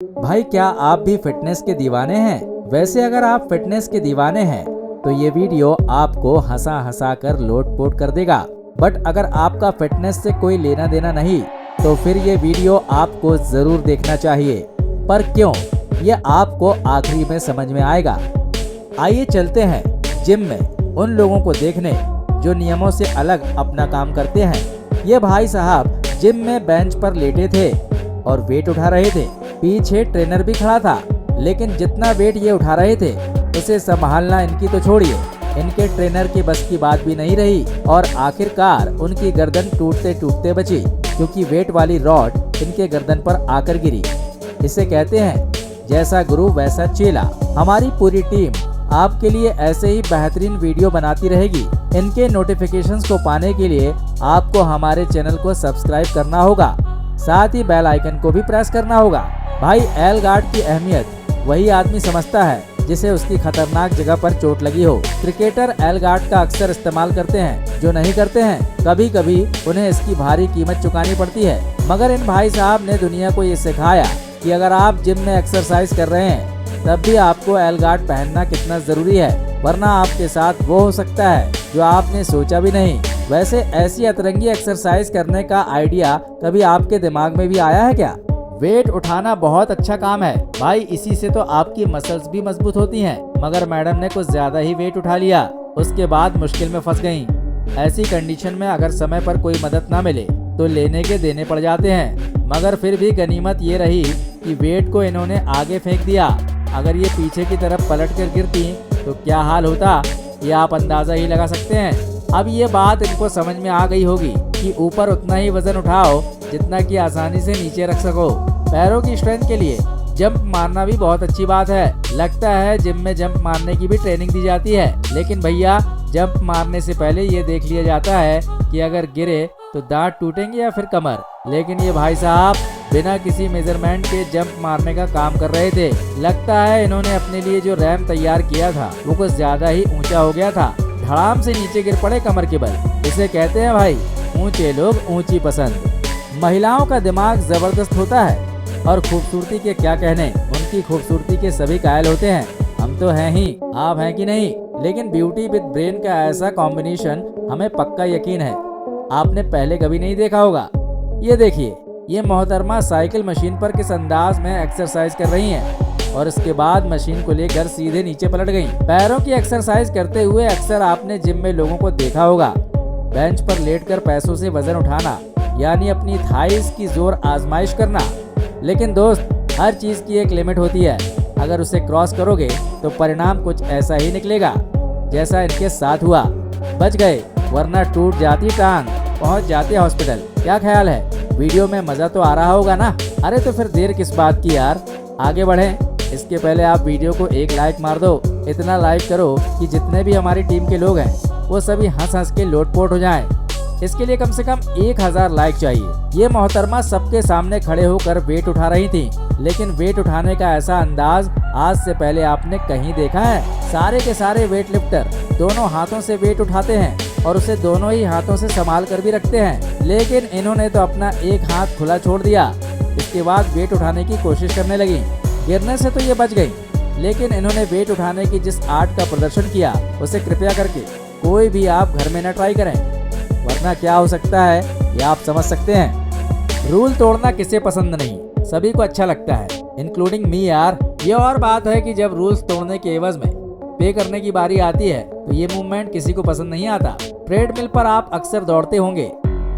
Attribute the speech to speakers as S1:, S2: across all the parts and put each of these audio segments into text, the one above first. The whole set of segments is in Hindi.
S1: भाई क्या आप भी फिटनेस के दीवाने हैं? वैसे अगर आप फिटनेस के दीवाने हैं तो ये वीडियो आपको हंसा हंसा कर लोटपोट कर देगा। बट अगर आपका फिटनेस से कोई लेना देना नहीं तो फिर ये वीडियो आपको जरूर देखना चाहिए। पर क्यों, ये आपको आखिरी में समझ में आएगा। आइए चलते हैं जिम में उन लोगों को देखने जो नियमों से अलग अपना काम करते हैं। ये भाई साहब जिम में बेंच पर लेटे थे और वेट उठा रहे थे। पीछे ट्रेनर भी खड़ा था, लेकिन जितना वेट ये उठा रहे थे उसे संभालना इनकी तो छोड़िए, इनके ट्रेनर की बस की बात भी नहीं रही और आखिरकार उनकी गर्दन टूटते टूटते बची, क्योंकि वेट वाली रॉड इनके गर्दन पर आकर गिरी। इसे कहते हैं जैसा गुरु वैसा चेला। हमारी पूरी टीम आपके लिए ऐसे ही बेहतरीन वीडियो बनाती रहेगी। इनके नोटिफिकेशंस को पाने के लिए आपको हमारे चैनल को सब्सक्राइब करना होगा, साथ ही बेल आइकन को भी प्रेस करना होगा। भाई एल गार्ड की अहमियत वही आदमी समझता है जिसे उसकी खतरनाक जगह पर चोट लगी हो। क्रिकेटर एल गार्ड का अक्सर इस्तेमाल करते हैं, जो नहीं करते हैं कभी कभी उन्हें इसकी भारी कीमत चुकानी पड़ती है। मगर इन भाई साहब ने दुनिया को ये सिखाया कि अगर आप जिम में एक्सरसाइज कर रहे हैं तब भी आपको एल गार्ड पहनना कितना जरूरी है, वरना आपके साथ वो हो सकता है जो आपने सोचा भी नहीं। वैसे ऐसी अतरंगी एक्सरसाइज करने का आइडिया कभी आपके दिमाग में भी आया है क्या? वेट उठाना बहुत अच्छा काम है भाई, इसी से तो आपकी मसल्स भी मजबूत होती हैं। मगर मैडम ने कुछ ज्यादा ही वेट उठा लिया, उसके बाद मुश्किल में फंस गईं। ऐसी कंडीशन में अगर समय पर कोई मदद ना मिले तो लेने के देने पड़ जाते हैं। मगर फिर भी गनीमत ये रही कि वेट को इन्होंने आगे फेंक दिया। अगर ये पीछे की तरफ पलट कर गिरती तो क्या हाल होता, ये आप अंदाजा ही लगा सकते हैं। अब ये बात इनको समझ में आ गई होगी कि ऊपर उतना ही वजन उठाओ जितना कि आसानी से नीचे रख सको। पैरों की स्ट्रेंथ के लिए जंप मारना भी बहुत अच्छी बात है। लगता है जिम में जंप मारने की भी ट्रेनिंग दी जाती है, लेकिन भैया जंप मारने से पहले ये देख लिया जाता है कि अगर गिरे तो दांत टूटेंगे या फिर कमर। लेकिन ये भाई साहब बिना किसी मेजरमेंट के जंप मारने का काम कर रहे थे। लगता है इन्होंने अपने लिए जो रैंप तैयार किया था वो कुछ ज्यादा ही ऊंचा हो गया था, धड़ाम से नीचे गिर पड़े कमर के बल। इसे कहते हैं भाई ऊंचे लोग ऊंची पसंद। महिलाओं का दिमाग जबरदस्त होता है और खूबसूरती के क्या कहने, उनकी खूबसूरती के सभी कायल होते हैं। हम तो हैं ही, आप हैं कि नहीं? लेकिन ब्यूटी विद ब्रेन का ऐसा कॉम्बिनेशन हमें पक्का यकीन है आपने पहले कभी नहीं देखा होगा। ये देखिए, ये मोहतरमा साइकिल मशीन पर किस अंदाज में एक्सरसाइज कर रही हैं और इसके बाद मशीन को लेकर सीधे नीचे पलट गईं। पैरों की एक्सरसाइज करते हुए अक्सर आपने जिम में लोगों को देखा होगा बेंच पर लेटकर पैसों से वजन उठाना, यानी अपनी थाइस की जोर आजमाइश करना। लेकिन दोस्त, हर चीज की एक लिमिट होती है, अगर उसे क्रॉस करोगे तो परिणाम कुछ ऐसा ही निकलेगा जैसा इनके साथ हुआ। बच गए, वरना टूट जाती टांग, पहुंच जाते हॉस्पिटल। क्या ख्याल है, वीडियो में मजा तो आ रहा होगा ना? अरे तो फिर देर किस बात की यार, आगे बढ़ें। इसके पहले आप वीडियो को एक लाइक मार दो। इतना लाइक करो कि जितने भी हमारी टीम के लोग हैं वो सभी हंस हंस के लोटपोट हो जाएं। इसके लिए कम से कम 1000 लाइक चाहिए। ये मोहतरमा सबके सामने खड़े होकर वेट उठा रही थी, लेकिन वेट उठाने का ऐसा अंदाज आज से पहले आपने कहीं देखा है? सारे के सारे वेट लिफ्टर दोनों हाथों से वेट उठाते हैं और उसे दोनों ही हाथों से संभाल कर भी रखते हैं, लेकिन इन्होंने तो अपना एक हाथ खुला छोड़ दिया। इसके बाद वेट उठाने की कोशिश करने लगी। गिरने से तो ये बच गई, लेकिन इन्होंने वेट उठाने की जिस आर्ट का प्रदर्शन किया उसे कृपया करके कोई भी आप घर में न ट्राई करें, वरना क्या हो सकता है ये आप समझ सकते हैं। रूल तोड़ना किसे पसंद नहीं, सभी को अच्छा लगता है, इंक्लूडिंग मी यार। ये और बात है कि जब रूल्स तोड़ने के एवज में पे करने की बारी आती है तो ये मूवमेंट किसी को पसंद नहीं आता। ट्रेडमिल पर आप अक्सर दौड़ते होंगे,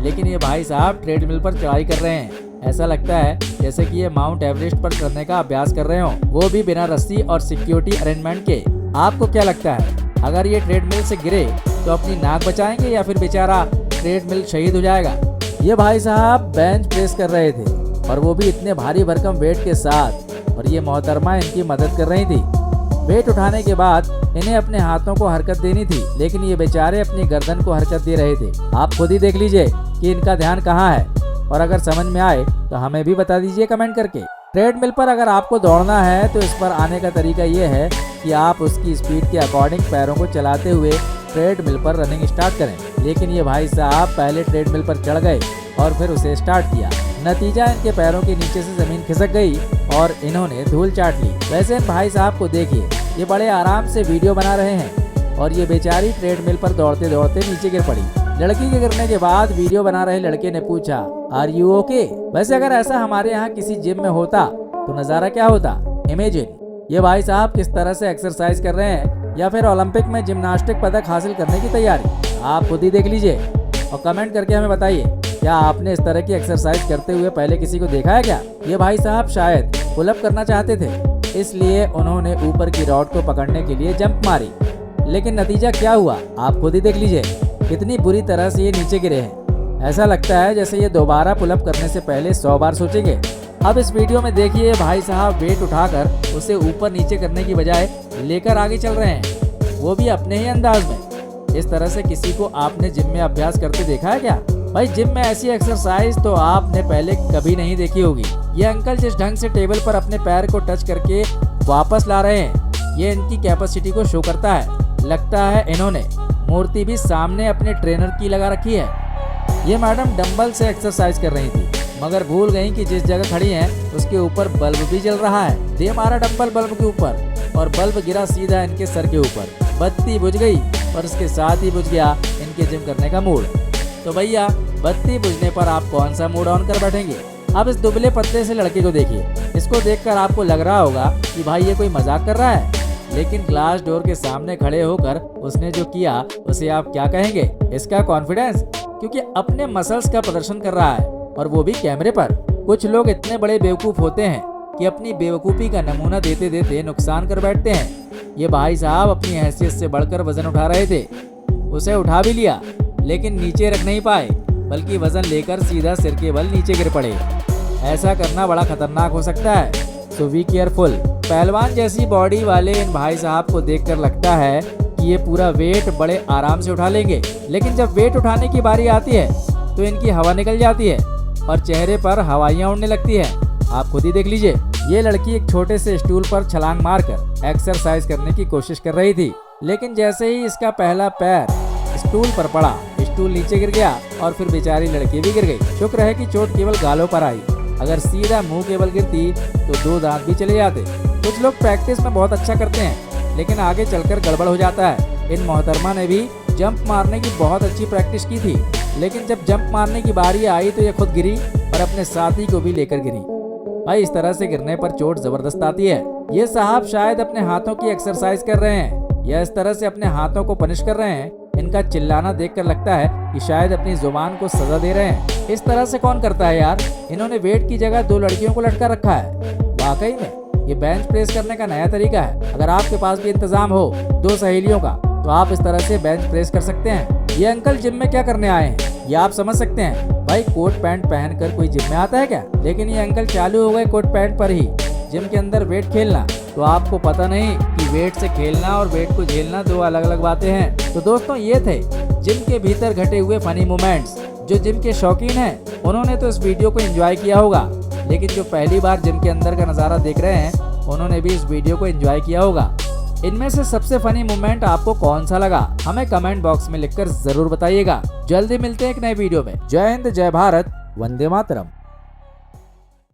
S1: लेकिन ये भाई साहब ट्रेडमिल पर चढ़ाई कर रहे हैं। ऐसा लगता है जैसे कि ये माउंट एवरेस्ट पर चढ़ने का अभ्यास कर रहे हो, वो भी बिना रस्सी और सिक्योरिटी अरेंजमेंट के। आपको क्या लगता है, अगर ये ट्रेडमिल से गिरे तो अपनी नाक बचाएंगे या फिर बेचारा ट्रेडमिल शहीद हो जाएगा? ये भाई साहब बेंच प्रेस कर रहे थे और वो भी इतने भारी भरकम वेट के साथ, और ये मोहतरमा इनकी मदद कर रही थी। वेट उठाने के बाद इन्हें अपने हाथों को हरकत देनी थी, लेकिन ये बेचारे अपनी गर्दन को हरकत दे रहे थे। आप खुद ही देख लीजिए कि इनका ध्यान कहाँ है, और अगर समझ में आए तो हमें भी बता दीजिए कमेंट करके। ट्रेडमिल पर अगर आपको दौड़ना है तो इस पर आने का तरीका ये है कि आप उसकी स्पीड के अकॉर्डिंग पैरों को चलाते हुए ट्रेडमिल पर रनिंग स्टार्ट करें। लेकिन ये भाई साहब पहले ट्रेडमिल पर चढ़ गए और फिर उसे स्टार्ट किया। नतीजा इनके पैरों के नीचे से जमीन खिसक गई और इन्होंने धूल चाट ली। वैसे इन भाई साहब को देखिए, ये बड़े आराम से वीडियो बना रहे हैं और ये बेचारी ट्रेडमिल पर दौड़ते दौड़ते नीचे गिर पड़ी। लड़की के गिरने के बाद वीडियो बना रहे लड़के ने पूछा, आर यू ओके? वैसे अगर ऐसा हमारे यहाँ किसी जिम में होता तो नज़ारा क्या होता। इमेजिन ये भाई साहब किस तरह से एक्सरसाइज कर रहे हैं, या फिर ओलंपिक में जिम्नास्टिक पदक हासिल करने की तैयारी। आप खुद ही देख लीजिए और कमेंट करके हमें बताइए, क्या आपने इस तरह की एक्सरसाइज करते हुए पहले किसी को देखा है क्या? ये भाई साहब शायद पुलअप करना चाहते थे, इसलिए उन्होंने ऊपर की रॉड को पकड़ने के लिए जंप मारी, लेकिन नतीजा क्या हुआ आप खुद ही देख लीजिए। कितनी बुरी तरह से ये नीचे गिरे हैं। ऐसा लगता है जैसे ये दोबारा पुलअप करने से पहले 100 बार सोचेंगे। अब इस वीडियो में देखिए भाई साहब वेट उठाकर उसे ऊपर नीचे करने की बजाय लेकर आगे चल रहे हैं, वो भी अपने ही अंदाज में। इस तरह से किसी को आपने जिम में अभ्यास करते देखा है क्या? भाई जिम में ऐसी एक्सरसाइज तो आपने पहले कभी नहीं देखी होगी। ये अंकल जिस ढंग से टेबल पर अपने पैर को टच करके वापस ला रहे हैं, ये इनकी कैपेसिटी को शो करता है। लगता है इन्होंने मूर्ति भी सामने अपने ट्रेनर की लगा रखी है। ये मैडम डंबल से एक्सरसाइज कर रही थी, मगर भूल गई कि जिस जगह खड़ी हैं उसके ऊपर बल्ब भी जल रहा है। दे मारा डंबल बल्ब के ऊपर और बल्ब गिरा सीधा इनके सर के ऊपर। बत्ती बुझ गई और उसके साथ ही बुझ गया इनके जिम करने का मूड। तो भैया बत्ती बुझने पर आप कौन सा मूड ऑन कर बैठेंगे? अब इस दुबले पतले से लड़के को देखिए, इसको देखकर आपको लग रहा होगा कि भाई ये कोई मजाक कर रहा है, लेकिन ग्लास डोर के सामने खड़े होकर उसने जो किया उसे आप क्या कहेंगे? इसका कॉन्फिडेंस, क्योंकि अपने मसल्स का प्रदर्शन कर रहा है और वो भी कैमरे पर। कुछ लोग इतने बड़े बेवकूफ़ होते हैं कि अपनी बेवकूफ़ी का नमूना देते देते नुकसान कर बैठते हैं। ये भाई साहब अपनी हैसियत से बढ़कर वजन उठा रहे थे, उसे उठा भी लिया, लेकिन नीचे रख नहीं पाए, बल्कि वजन लेकर सीधा सिर के बल नीचे गिर पड़े। ऐसा करना बड़ा खतरनाक हो सकता है, सो बी केयरफुल। पहलवान जैसी बॉडी वाले इन भाई साहब को देखकर लगता है कि ये पूरा वेट बड़े आराम से उठा लेंगे, लेकिन जब वेट उठाने की बारी आती है तो इनकी हवा निकल जाती है और चेहरे पर हवाइयाँ उड़ने लगती है। आप खुद ही देख लीजिए। ये लड़की एक छोटे से स्टूल पर छलांग मारकर एक्सरसाइज करने की कोशिश कर रही थी, लेकिन जैसे ही इसका पहला पैर स्टूल पर पड़ा, स्टूल नीचे गिर गया और फिर बेचारी लड़की भी गिर गई। शुक्र है कि चोट केवल गालों पर आई, अगर सीधा मुंह के बल गिरती तो 2 दांत भी चले जाते। कुछ लोग प्रैक्टिस में बहुत अच्छा करते हैं, लेकिन आगे चलकर गड़बड़ हो जाता है। इन मोहतरमा ने भी जंप मारने की बहुत अच्छी प्रैक्टिस की थी, लेकिन जब जंप मारने की बारी आई तो ये खुद गिरी और अपने साथी को भी लेकर गिरी। भाई इस तरह से गिरने पर चोट जबरदस्त आती है। ये साहब शायद अपने हाथों की एक्सरसाइज कर रहे हैं या इस तरह से अपने हाथों को पनिश कर रहे हैं। इनका चिल्लाना देखकर लगता है कि शायद अपनी जुबान को सजा दे रहे हैं। इस तरह से कौन करता है यार? इन्होंने वेट की जगह 2 लड़कियों को लटका रखा है। वाकई में ये बेंच प्रेस करने का नया तरीका है। अगर आपके पास भी इंतजाम हो 2 सहेलियों का, तो आप इस तरह से बेंच प्रेस कर सकते हैं। ये अंकल जिम में क्या करने आए हैं ये आप समझ सकते हैं। भाई कोट पैंट पहनकर कोई जिम में आता है क्या? लेकिन ये अंकल चालू हो गए कोट पैंट पर ही जिम के अंदर वेट खेलना। तो आपको पता नहीं कि वेट से खेलना और वेट को झेलना 2 अलग अलग बातें हैं। तो दोस्तों ये थे जिम के भीतर घटे हुए फनी मोमेंट्स। जो जिम के शौकीन हैं उन्होंने तो इस वीडियो को एंजॉय किया होगा, लेकिन जो पहली बार जिम के अंदर का नज़ारा देख रहे हैं उन्होंने भी इस वीडियो को एंजॉय किया होगा। इनमें से सबसे फनी मोमेंट आपको कौन सा लगा हमें कमेंट बॉक्स में लिखकर जरूर बताइएगा। जल्दी मिलते हैं एक नए वीडियो में। जय हिंद, जय भारत, वंदे मातरम।